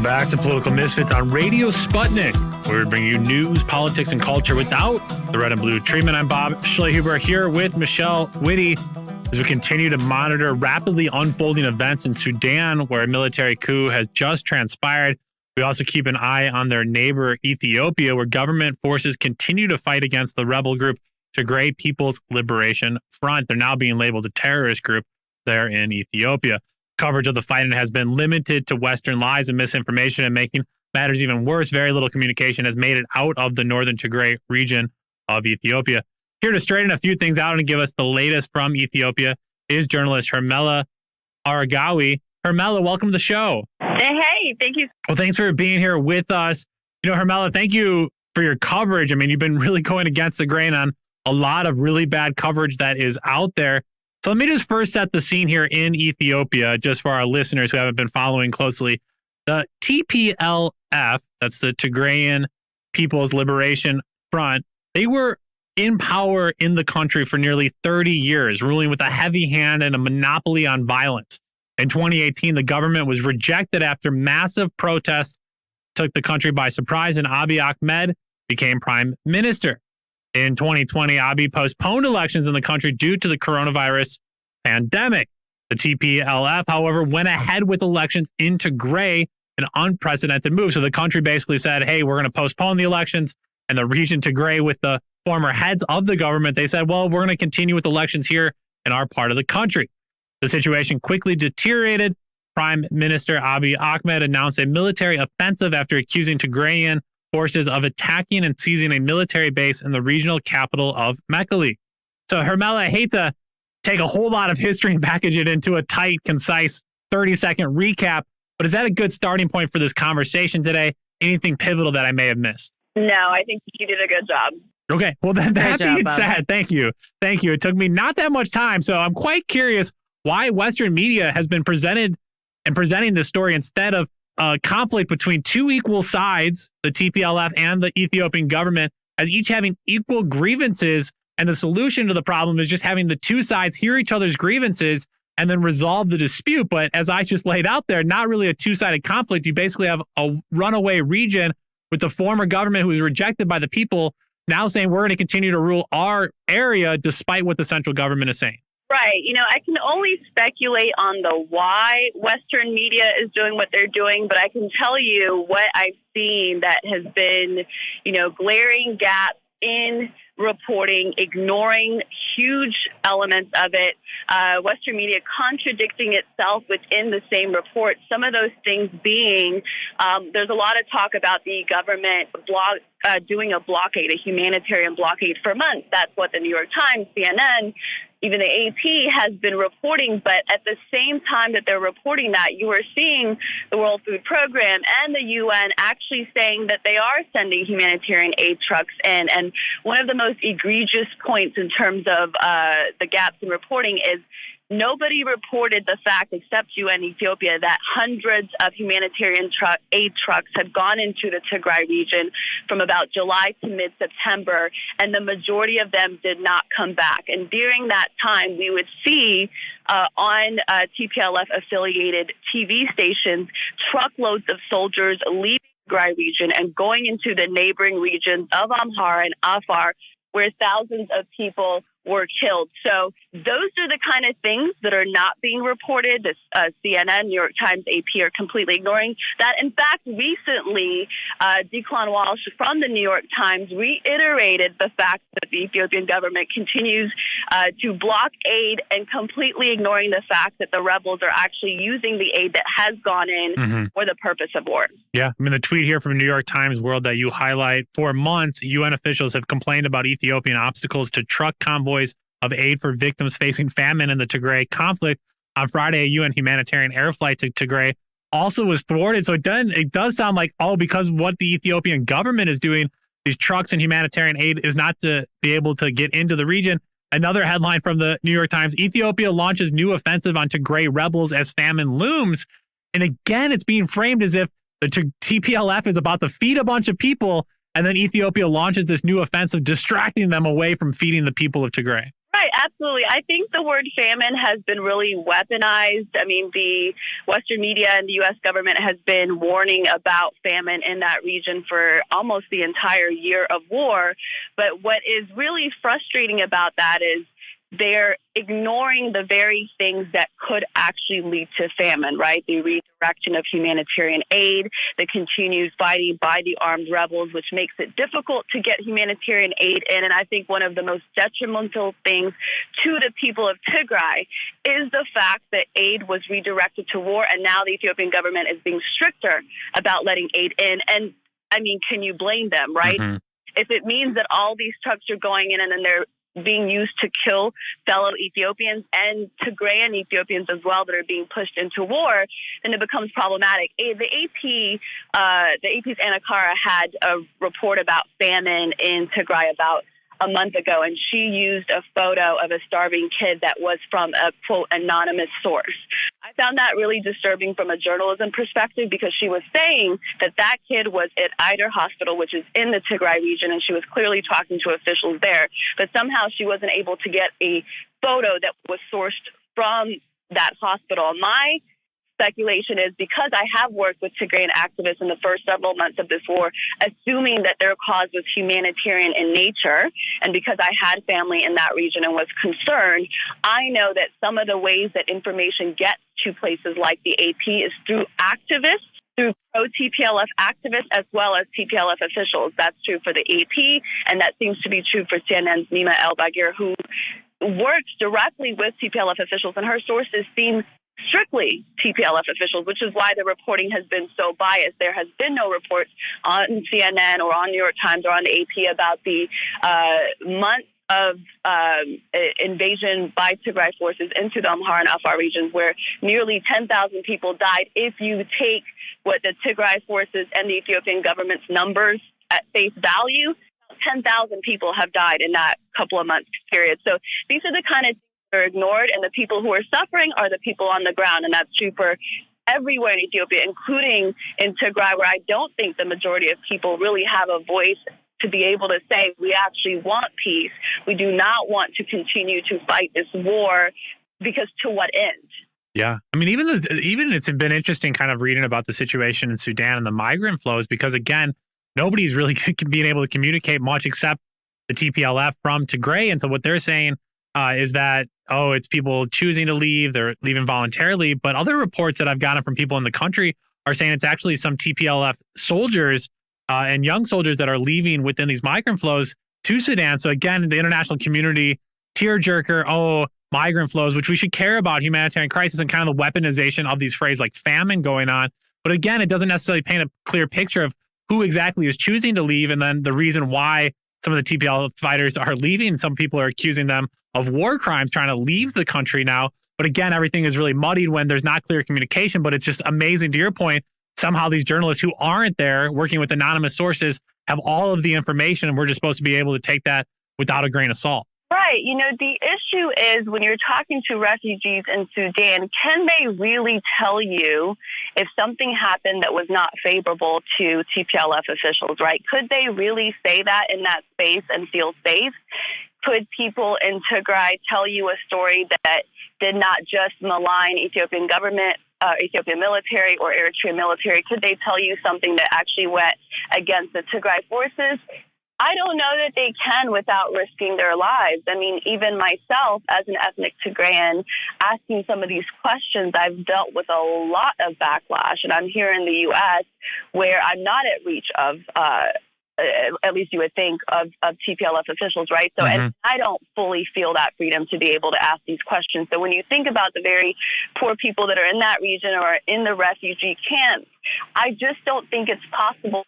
back to Political Misfits on Radio Sputnik, where we bring you news, politics, and culture without the red and blue treatment. I'm Bob Schlehuber here with Michelle Whitty as we continue to monitor rapidly unfolding events in Sudan, where a military coup has just transpired. We also keep an eye on their neighbor, Ethiopia, where government forces continue to fight against the rebel group Tigray People's Liberation Front. They're now being labeled a terrorist group there in Ethiopia. Coverage of the fighting has been limited to Western lies and misinformation, and making matters even worse, very little communication has made it out of the northern Tigray region of Ethiopia. Here to straighten a few things out and give us the latest from Ethiopia is journalist Hermela Aregawi. Hermela, welcome to the show. Hey, thank you. Well, thanks for being here with us. You know, Hermela, thank you for your coverage. I mean, you've been really going against the grain on a lot of really bad coverage that is out there. So let me just first set the scene here in Ethiopia, just for our listeners who haven't been following closely. The TPLF, that's the Tigrayan People's Liberation Front, they were in power in the country for nearly 30 years, ruling with a heavy hand and a monopoly on violence. In 2018, the government was rejected after massive protests took the country by surprise, and Abiy Ahmed became prime minister. In 2020, Abiy postponed elections in the country due to the coronavirus pandemic. The TPLF, however, went ahead with elections in Tigray, an unprecedented move. So the country basically said, hey, we're going to postpone the elections. And the region Tigray, with the former heads of the government, they said, well, we're going to continue with elections here in our part of the country. The situation quickly deteriorated. Prime Minister Abiy Ahmed announced a military offensive after accusing Tigrayan forces of attacking and seizing a military base in the regional capital of Mekelle. So, Hermela, I hate to take a whole lot of history and package it into a tight, concise 30-second recap, but is that a good starting point for this conversation today? Anything pivotal that I may have missed? No, I think you did a good job. Okay, well, then that being said, thank you. Thank you. It took me not that much time, so I'm quite curious why Western media has been presenting this story instead of a conflict between two equal sides, the TPLF and the Ethiopian government, as each having equal grievances. And the solution to the problem is just having the two sides hear each other's grievances and then resolve the dispute. But as I just laid out there, not really a two-sided conflict. You basically have a runaway region with the former government who was rejected by the people now saying we're going to continue to rule our area despite what the central government is saying. Right. You know, I can only speculate on the why Western media is doing what they're doing, but I can tell you what I've seen that has been, glaring gaps in reporting, ignoring huge elements of it, Western media contradicting itself within the same report. Some of those things being, there's a lot of talk about the government doing a blockade, a humanitarian blockade for months. That's what the New York Times, CNN, even the AP has been reporting. But at the same time that they're reporting that, you are seeing the World Food Program and the UN actually saying that they are sending humanitarian aid trucks in. And one of the most egregious points in terms of the gaps in reporting is nobody reported the fact, except UN Ethiopia, that hundreds of humanitarian aid trucks had gone into the Tigray region from about July to mid-September, and the majority of them did not come back. And during that time, we would see on TPLF-affiliated TV stations truckloads of soldiers leaving the Tigray region and going into the neighboring regions of Amhara and Afar, where thousands of people were killed. So those are the kind of things that are not being reported. This CNN, New York Times, AP are completely ignoring that. In fact, recently, Declan Walsh from the New York Times reiterated the fact that the Ethiopian government continues to block aid and completely ignoring the fact that the rebels are actually using the aid that has gone in for the purpose of war. Yeah, I mean, the tweet here from New York Times World that you highlight, for months, UN officials have complained about Ethiopian obstacles to truck convoys of aid for victims facing famine in the Tigray conflict. On Friday, a UN humanitarian air flight to Tigray also was thwarted. So it does sound like, because what the Ethiopian government is doing, these trucks and humanitarian aid is not to be able to get into the region. Another headline from the New York Times, Ethiopia launches new offensive on Tigray rebels as famine looms. And again, it's being framed as if the TPLF is about to feed a bunch of people, and then Ethiopia launches this new offensive, distracting them away from feeding the people of Tigray. Right. Right, absolutely. I think the word famine has been really weaponized. I mean, the Western media and the U.S. government has been warning about famine in that region for almost the entire year of war. But what is really frustrating about that is they're ignoring the very things that could actually lead to famine, right? The redirection of humanitarian aid, the continued fighting by the armed rebels, which makes it difficult to get humanitarian aid in. And I think one of the most detrimental things to the people of Tigray is the fact that aid was redirected to war, and now the Ethiopian government is being stricter about letting aid in. And I mean, can you blame them, right? Mm-hmm. If it means that all these trucks are going in and then they're being used to kill fellow Ethiopians and Tigrayan Ethiopians as well that are being pushed into war, then it becomes problematic. The AP's Anna Kara had a report about famine in Tigray about a month ago, and she used a photo of a starving kid that was from a, quote, anonymous source. I found that really disturbing from a journalism perspective because she was saying that that kid was at Eider Hospital, which is in the Tigray region, and she was clearly talking to officials there. But somehow she wasn't able to get a photo that was sourced from that hospital. My speculation is because I have worked with Tigrayan activists in the first several months of this war, assuming that their cause was humanitarian in nature, and because I had family in that region and was concerned, I know that some of the ways that information gets to places like the AP is through activists, through pro-TPLF activists, as well as TPLF officials. That's true for the AP, and that seems to be true for CNN's Nima El-Bagir, who works directly with TPLF officials, and her sources seem strictly TPLF officials, which is why the reporting has been so biased. There has been no reports on CNN or on New York Times or on the AP about the months of invasion by Tigray forces into the Amhara and Afar regions, where nearly 10,000 people died. If you take what the Tigray forces and the Ethiopian government's numbers at face value, 10,000 people have died in that couple of months period. So these are the kind of are ignored, and the people who are suffering are the people on the ground, and that's true for everywhere in Ethiopia, including in Tigray, where I don't think the majority of people really have a voice to be able to say, we actually want peace. We do not want to continue to fight this war, because to what end? Yeah. I mean, even it's been interesting kind of reading about the situation in Sudan and the migrant flows, because again, nobody's really being able to communicate much except the TPLF from Tigray. And so what they're saying is that, oh, it's people choosing to leave, they're leaving voluntarily. But other reports that I've gotten from people in the country are saying it's actually some TPLF soldiers and young soldiers that are leaving within these migrant flows to Sudan. So again, the international community, tearjerker, oh, migrant flows, which we should care about, humanitarian crisis, and kind of the weaponization of these phrases like famine going on. But again, it doesn't necessarily paint a clear picture of who exactly is choosing to leave, and then the reason why some of the TPLF fighters are leaving. Some people are accusing them of war crimes, trying to leave the country now. But again, everything is really muddied when there's not clear communication. But it's just amazing, to your point, somehow these journalists who aren't there working with anonymous sources have all of the information, and we're just supposed to be able to take that without a grain of salt. Right. You know, the issue is when you're talking to refugees in Sudan, can they really tell you if something happened that was not favorable to TPLF officials, right? Could they really say that in that space and feel safe? Could people in Tigray tell you a story that did not just malign Ethiopian government, Ethiopian military, or Eritrean military? Could they tell you something that actually went against the Tigray forces? I don't know that they can without risking their lives. I mean, even myself as an ethnic Tigrayan, asking some of these questions, I've dealt with a lot of backlash. And I'm here in the U.S. where I'm not at reach of, at least you would think, of TPLF officials, right? So, and I don't fully feel that freedom to be able to ask these questions. So when you think about the very poor people that are in that region or in the refugee camps, I just don't think it's possible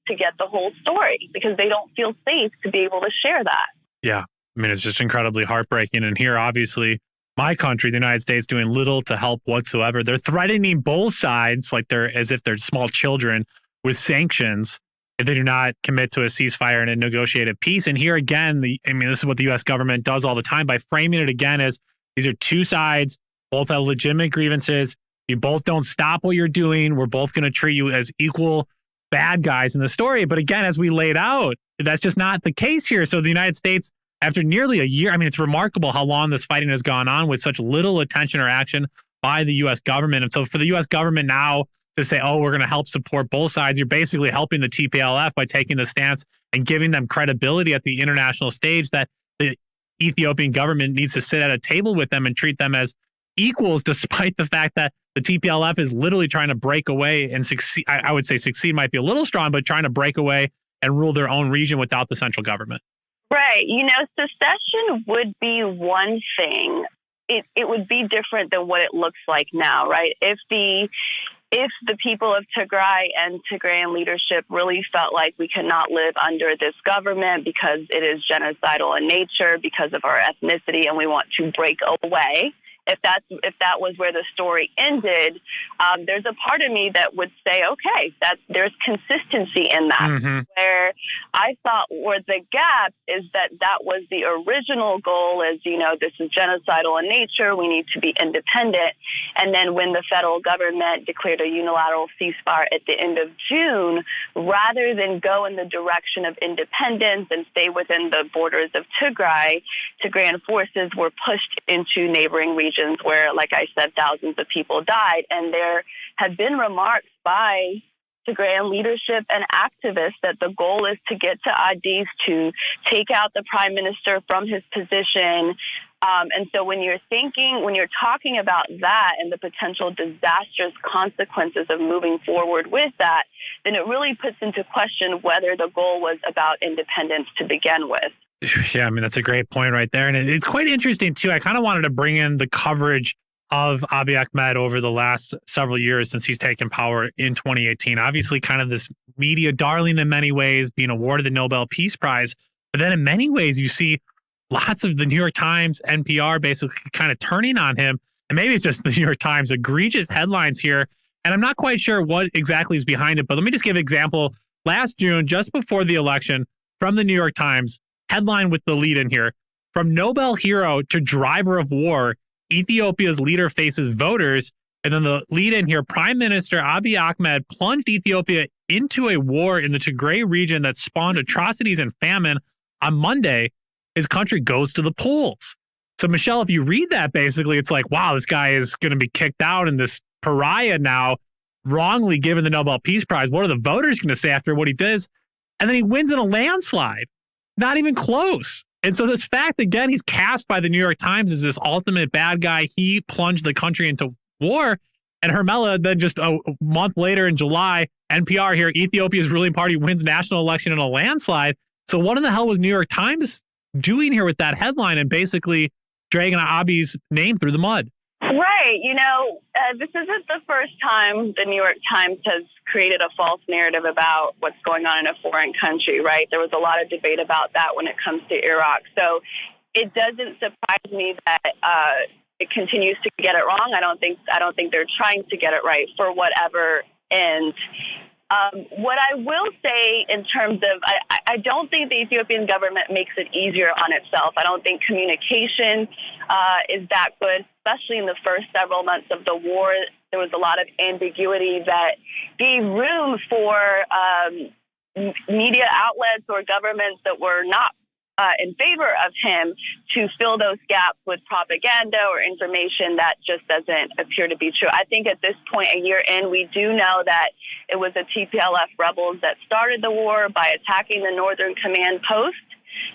to get the whole story because they don't feel safe to be able to share that. Yeah. I mean, it's just incredibly heartbreaking. And here, obviously, my country, the United States, doing little to help whatsoever. They're threatening both sides like they're as if they're small children with sanctions if they do not commit to a ceasefire and a negotiated peace. And here again, this is what the U.S. government does all the time by framing it again as these are two sides, both have legitimate grievances. You both don't stop what you're doing. We're both going to treat you as equal bad guys in the story. But again, as we laid out, that's just not the case here. So the United States, after nearly a year. I mean, it's remarkable how long this fighting has gone on with such little attention or action by the U.S. government. And so for the U.S. government now to say, oh, we're going to help support both sides, you're basically helping the TPLF by taking the stance and giving them credibility at the international stage that the Ethiopian government needs to sit at a table with them and treat them as equals, despite the fact that the TPLF is literally trying to break away and succeed. I would say succeed might be a little strong, but trying to break away and rule their own region without the central government. Right. Secession would be one thing. It would be different than what it looks like now, right? If the people of Tigray and Tigrayan leadership really felt like we cannot live under this government because it is genocidal in nature, because of our ethnicity, and we want to break away, if that was where the story ended, there's a part of me that would say, okay, that there's consistency in that. Mm-hmm. Where I thought where the gap is that was the original goal is, this is genocidal in nature. We need to be independent. And then when the federal government declared a unilateral ceasefire at the end of June, rather than go in the direction of independence and stay within the borders of Tigray, Tigrayan forces were pushed into neighboring regions where, like I said, thousands of people died. And there have been remarks by Tigrayan leadership and activists that the goal is to get to Addis, to take out the prime minister from his position. And so when you're talking about that and the potential disastrous consequences of moving forward with that, then it really puts into question whether the goal was about independence to begin with. Yeah, I mean, that's a great point right there. And it's quite interesting, too. I kind of wanted to bring in the coverage of Abiy Ahmed over the last several years since he's taken power in 2018. Obviously, kind of this media darling in many ways, being awarded the Nobel Peace Prize. But then in many ways, you see lots of the New York Times, NPR basically kind of turning on him. And maybe it's just the New York Times, egregious headlines here. And I'm not quite sure what exactly is behind it. But let me just give an example. Last June, just before the election, from the New York Times, headline with the lead in here, from Nobel hero to driver of war, Ethiopia's leader faces voters. And then the lead in here, Prime Minister Abiy Ahmed plunged Ethiopia into a war in the Tigray region that spawned atrocities and famine. On Monday, his country goes to the polls. So, Michelle, if you read that, basically, it's like, wow, this guy is going to be kicked out and this pariah now, wrongly given the Nobel Peace Prize. What are the voters going to say after what he does? And then he wins in a landslide. Not even close. And so this fact, again, he's cast by the New York Times as this ultimate bad guy. He plunged the country into war. And Hermela, then just a month later in July, NPR here, Ethiopia's ruling party wins national election in a landslide. So what in the hell was New York Times doing here with that headline and basically dragging Abiy's name through the mud? Right. This isn't the first time the New York Times has created a false narrative about what's going on in a foreign country, right? There was a lot of debate about that when it comes to Iraq. So it doesn't surprise me that it continues to get it wrong. I don't think they're trying to get it right for whatever end. What I will say in terms of, I don't think the Ethiopian government makes it easier on itself. I don't think communication is that good, especially in the first several months of the war. There was a lot of ambiguity that gave room for media outlets or governments that were not in favor of him to fill those gaps with propaganda or information that just doesn't appear to be true. I think at this point, a year in, we do know that it was the TPLF rebels that started the war by attacking the Northern Command Post.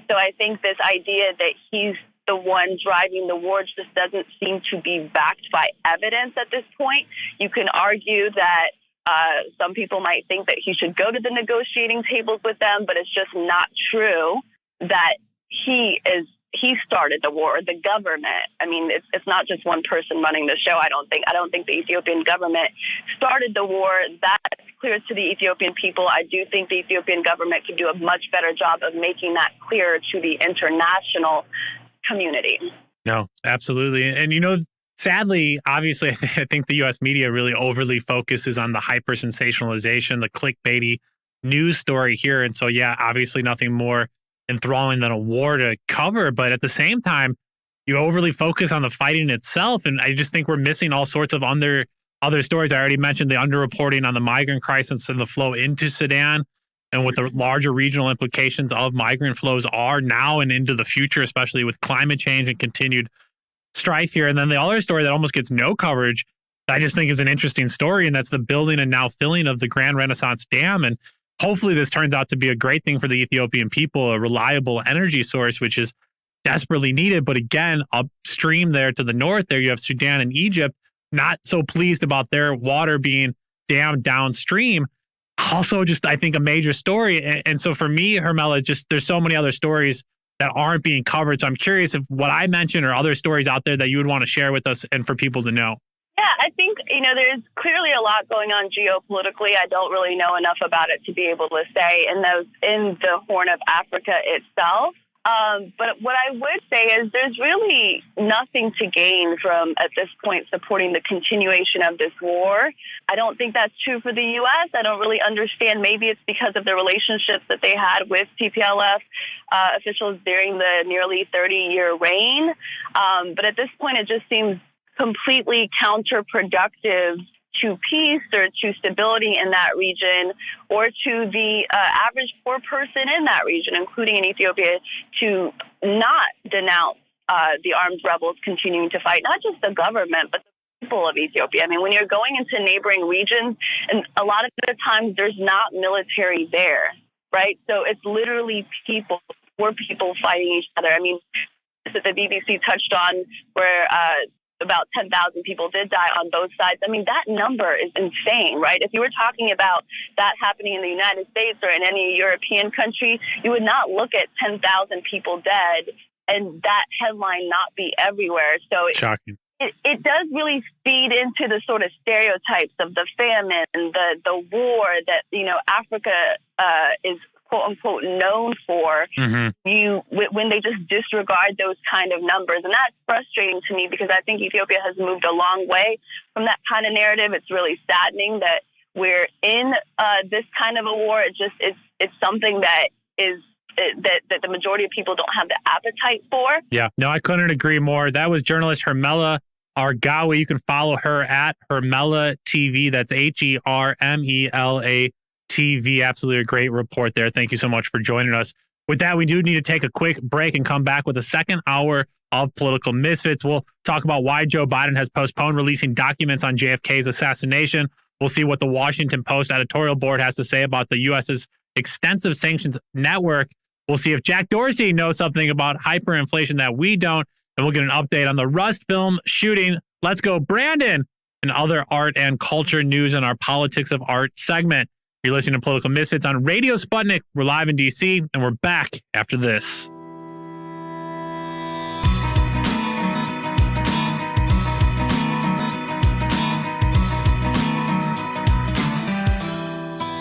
So I think this idea that he's the one driving the war just doesn't seem to be backed by evidence at this point. You can argue that some people might think that he should go to the negotiating tables with them, but it's just not true that he started the war, the government. I mean, it's not just one person running the show. I don't think the Ethiopian government started the war. That's clear to the Ethiopian people. I do think the Ethiopian government could do a much better job of making that clear to the international community. No, absolutely. And, sadly, obviously, I think the U.S. media really overly focuses on the hyper sensationalization, the clickbaity news story here. And so, yeah, obviously nothing more enthralling than a war to cover. But at the same time, you overly focus on the fighting itself. And I just think we're missing all sorts of other stories. I already mentioned the underreporting on the migrant crisis and the flow into Sudan. and what the larger regional implications of migrant flows are now and into the future, especially with climate change and continued strife here. And then the other story that almost gets no coverage, I just think is an interesting story, and that's the building and now filling of the Grand Renaissance Dam. And hopefully this turns out to be a great thing for the Ethiopian people, a reliable energy source, which is desperately needed. But again, upstream there to the north, there you have Sudan and Egypt, not so pleased about their water being dammed downstream. Also, just I think a major story. And so for me, Hermela, just there's so many other stories that aren't being covered. So I'm curious if what I mentioned or other stories out there that you would want to share with us and for people to know. Yeah, I think, there's clearly a lot going on geopolitically. I don't really know enough about it to be able to say in the Horn of Africa itself. But what I would say is there's really nothing to gain from, at this point, supporting the continuation of this war. I don't think that's true for the U.S. I don't really understand. Maybe it's because of the relationships that they had with TPLF officials during the nearly 30-year reign. But at this point, it just seems completely counterproductive to peace or to stability in that region, or to the average poor person in that region, including in Ethiopia, to not denounce the armed rebels continuing to fight, not just the government, but the people of Ethiopia. I mean, when you're going into neighboring regions, and a lot of the times there's not military there, right? So it's literally people, poor people fighting each other. I mean, that the BBC touched on where about 10,000 people did die on both sides. I mean, that number is insane, right? If you were talking about that happening in the United States or in any European country, you would not look at 10,000 people dead and that headline not be everywhere. So shocking. It does really feed into the sort of stereotypes of the famine, the war that, Africa is quote unquote known for, when they just disregard those kind of numbers. And that's frustrating to me because I think Ethiopia has moved a long way from that kind of narrative. It's really saddening that we're in this kind of a war. It's something that is that the majority of people don't have the appetite for. Yeah, no, I couldn't agree more. That was journalist Hermela Aregawi. You can follow her at Hermela TV. That's HERMELA TV. Absolutely a great report there. Thank you so much for joining us. With that, we do need to take a quick break and come back with a second hour of Political Misfits. We'll talk about why Joe Biden has postponed releasing documents on JFK's assassination. We'll see what the Washington Post editorial board has to say about the U.S.'s extensive sanctions network. We'll see if Jack Dorsey knows something about hyperinflation that we don't. And we'll get an update on the Rust film shooting. Let's go, Brandon, and other art and culture news in our Politics of Art segment. You're listening to Political Misfits on Radio Sputnik. We're live in D.C., and we're back after this.